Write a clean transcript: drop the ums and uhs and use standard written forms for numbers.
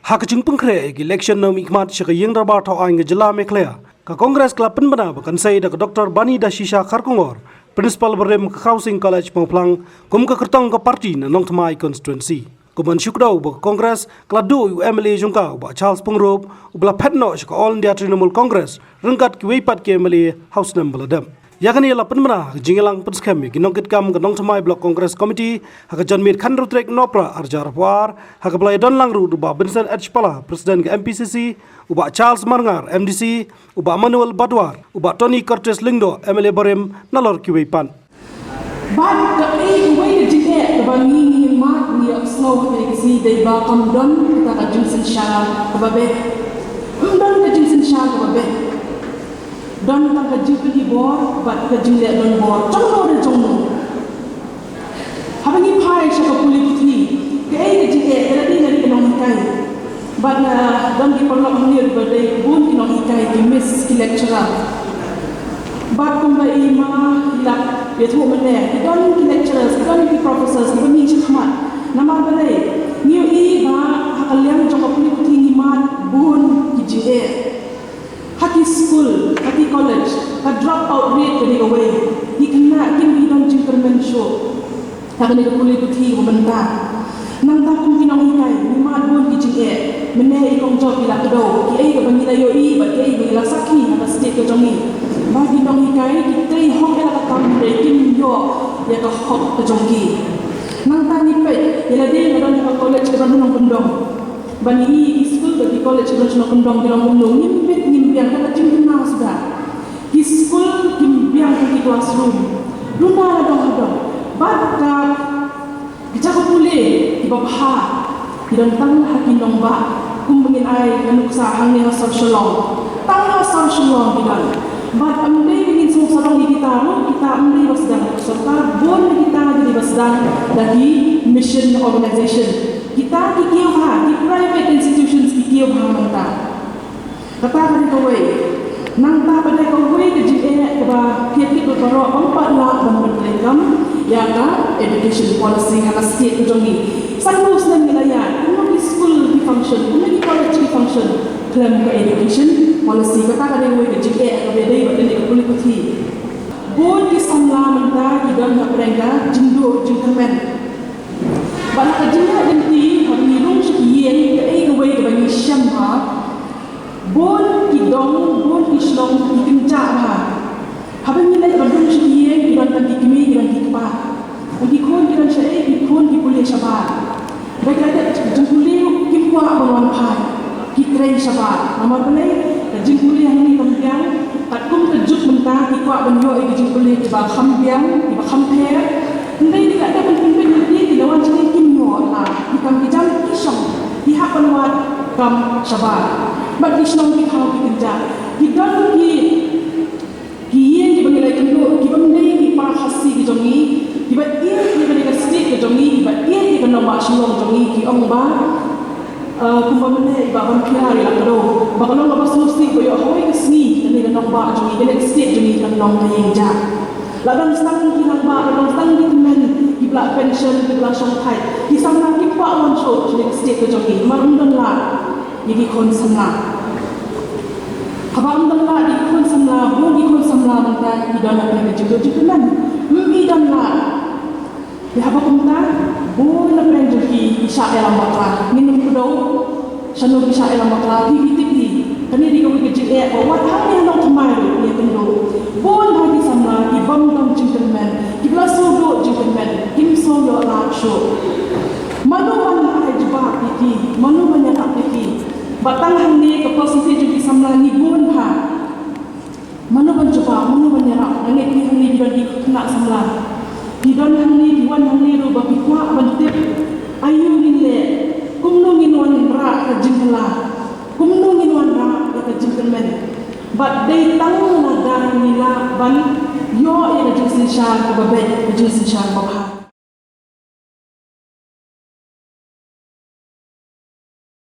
Hak jing pengkre election nom ikmat shaka yeng rabar tau aing jela meklea ka Congress club penbana bakan sai da Dr. Bani da Shisha Kharkongor principal berem ka Housing College Pongplang kum ka kertong ka parti na nong tmai constituency kuman syukdau ba Congress kladu MLA jungka ba Charles Pungrop ubla petno shaka All India Trinamool Congress rengkat ki weipat ke MLA House nam baladam yakni la penmana jingelang penskam ginong kitkam ginong tmai block Congress committee hak janmir khandru trek nopra arjar war hak blai don langru ba Vincent Edgepala president ke MPCC uba Charles Marngar MDC uba Manuel Badwar uba Tony Cortes Lingdo MLA Borem nalor ki weipan but the way to get the bangi mat ni slow ke si dei ba kam don kita ka Johnson Shah ka babe don ka Johnson Shah ka babe don ka jipli bor but ka jile don bor chong no habani pai sha ka politically ke ai ji ke era di nari nong kai but don ki perlo hangir badai bun ki nong kai ki miss ki lecturer but kumba ima ila betu mene ki don ki lecturers ki don ki professors ki bani chi khamat nama balai ni i ba hakaliang jong ka politically ni mat bun ki ji haki school, haki college, a dropout rate getting away. He cannot give me don't gentleman show. Tapi ni kepulih putih membentang. Nang tak pun kinong ikai, lima dua kijing menai ikong job bila kedau. Ki kebangila yoi, bagi bangila saki atas state kejongi. Bagi kinong ikai, kita hok ela katam breaking yo ya ke hok kejongi. Nang tak nipet, ela dia kadang ke college kadang nang pendong. Bani ni school bagi college kadang nang pendong bilang pendong nipet yang kata cimna sudah. His school kimbiang di classroom. Luna ada. Bata kita boleh dibahas. Tidak tahu hakin nombak. Kumbangin ai menuksa hangnya social. Tangga social bilang. But amdai ingin sungsarong di kita amdai basdang serta bon kita jadi basdang dari mission organization. Kita kikiu di private institutions kikiu manta. Kata pada kau, nang tak pada kau ke JA keba kiat berperok 4 lakh bermerkam yang education policy hak state kejongi. Satu senang nilaian, di school di function, di college di function, klaim ke education policy kata pada kau ke JA kebedai badan di kepulih putih. Bon di samla mentah di dalam perengga jindu gentleman. Balah kejadian nanti hari nilung sekian ke kau ke bagi syamha. Bon kidong, bon islong, ikinca ha. Habang nilai bandung siye, kiran tanti kimi, kiran tikpa. Ukikon kiran siye, ikon kipulih sabar. Baik ada jengkulih kipwa banwan pai, kitrain sabar. Nama belai jengkulih yang ni kampiang, takum terjuk mentah kipwa banyo jengkulih tiba kampiang, tiba kamper. Nilai tidak ada penting ni dilawan siye kimyo lah. Dikam kijam kisong, dihak banwan kam sabar. But this long we how we can die. He don't he bangilai kendo, he bangilai he para hasi ke jongi, he but he bangilai state ke jongi, but he kan nama shilong jongi ki ong ba kumbamane ba bampira ila kado. Bakalong ba susi ko yo hoi ke sni ni kan nama jongi, bangilai state jongi kan nama yang ja. Lagang stang ki nang ba, lagang stang ki men, ki bla pension, ki bla shong thai. Ki samna ki pa wan show bangilai state ke jongi, marundon la. Jadi kon samla. Kabang dalla di kon samla, bon di kon samla manta di dalam pergi juga man. Mi dalla. Ya apa kumta? Bon na pergi ki isya elam bakla. Minum kudo. Sanu isya elam bakla di tipi. Kani di kau kerja wat hang yang tomai ya kendo. Bon hagi samla di bam gentleman. Di belas sodo gentleman. Kim sodo la show. Manu man ai jebak iki, manu banyak iki. Batang hang ni ke percentage di samla ni bun ha. Manu ban coba, manu ban nyarap. Nangit ni hang ni bila di kena samla. Di don hang ni, di wan hang ni ru bagi kuat ban tip. Ayu ni le. Kumnungin wan ra ke jingkela. Kumnungin wan ra ke jingkelmen. But they tahu na dan ni la ban yo ya Johnson Shah ke babet Johnson Shah babha.